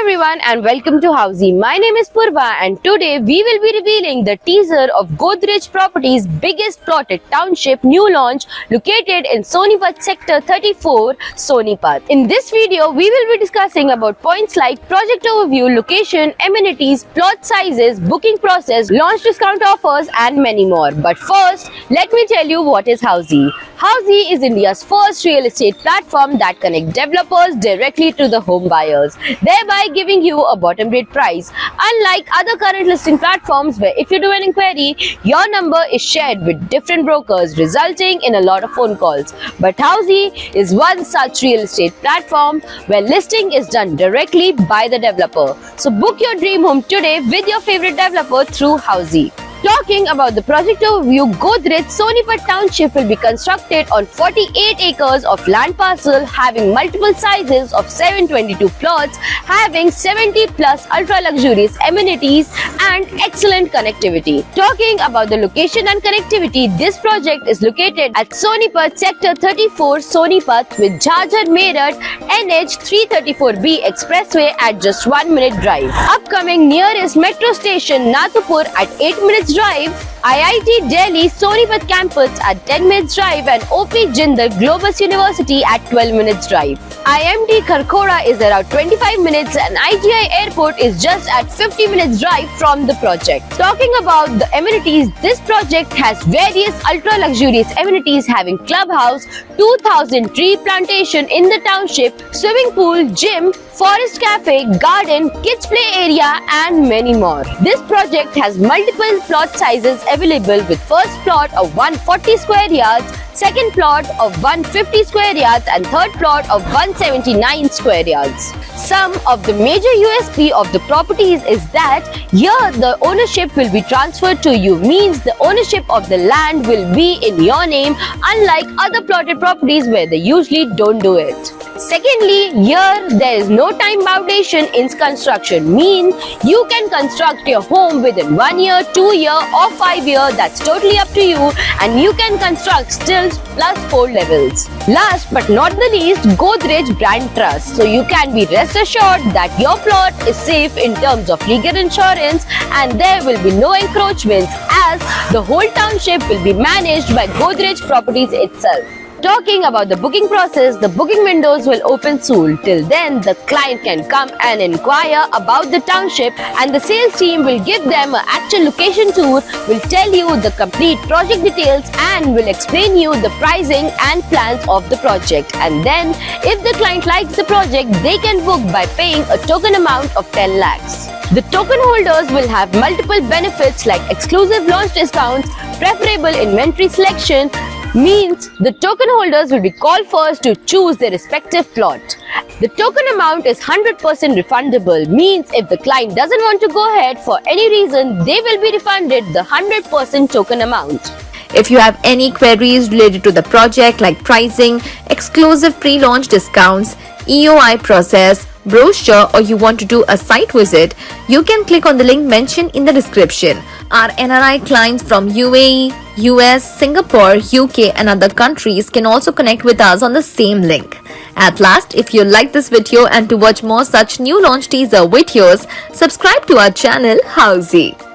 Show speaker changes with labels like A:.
A: everyone and welcome to Housey. My name is Purva and today we will be revealing the teaser of Godrej Properties' biggest plotted township new launch located in Sonipat Sector 34, Sonipat. In this video, we will be discussing about points like project overview, location, amenities, plot sizes, booking process, launch discount offers and many more. But first, let me tell you what is Housey. Housey is India's first real estate platform that connects developers directly to the home buyers, thereby giving you a bottom rate price. Unlike other current listing platforms where if you do an inquiry, your number is shared with different brokers, resulting in a lot of phone calls. But Housey is one such real estate platform where listing is done directly by the developer. So book your dream home today with your favorite developer through Housey. Talking about the project overview, Godrej Sonipat Township will be constructed on 48 acres of land parcel having multiple sizes of 722 plots, having 70 plus ultra luxurious amenities and excellent connectivity. Talking about the location and connectivity, this project is located at Sonipat Sector 34, Sonipat with Jhajjar Meerut NH 334B expressway at just 1 minute drive. Upcoming nearest metro station Nathupur at 8 minutes drive, IIT Delhi Sonipat campus at 10 minutes drive and OP Jindal Globus University at 12 minutes drive. IMT Kharkhoda is around 25 minutes and IGI Airport is just at 50 minutes drive from the project. Talking about the amenities, this project has various ultra luxurious amenities having clubhouse, 2000 tree plantation in the township, swimming pool, gym, forest cafe, garden, kids play area and many more. This project has multiple plot sizes available with first plot of 140 square yards, second plot of 150 square yards and third plot of 179 square yards. Some of the major USP of the properties is that here the ownership will be transferred to you, means the ownership of the land will be in your name, unlike other plotted properties where they usually don't do it. Secondly, here there is no time foundation in construction, mean you can construct your home within 1 year, 2 year or 5 year, that's totally up to you, and you can construct still plus 4 levels. Last but not the least, Godrej Brand Trust. So you can be rest assured that your plot is safe in terms of legal insurance and there will be no encroachments as the whole township will be managed by Godrej Properties itself. Talking about the booking process, the booking windows will open soon. Till then, the client can come and inquire about the township and the sales team will give them an actual location tour, will tell you the complete project details and will explain you the pricing and plans of the project. And then, if the client likes the project, they can book by paying a token amount of 10 lakhs. The token holders will have multiple benefits like exclusive launch discounts, preferable inventory selection, means the token holders will be called first to choose their respective plot. The token amount is 100% refundable, means if the client doesn't want to go ahead for any reason, they will be refunded the 100% token amount.
B: If you have any queries related to the project like pricing, exclusive pre-launch discounts, EOI process, brochure or you want to do a site visit, you can click on the link mentioned in the description. Our NRI clients from UAE, US, Singapore, UK and other countries can also connect with us on the same link. At last, if you like this video and to watch more such new launch teaser videos, subscribe to our channel Housey.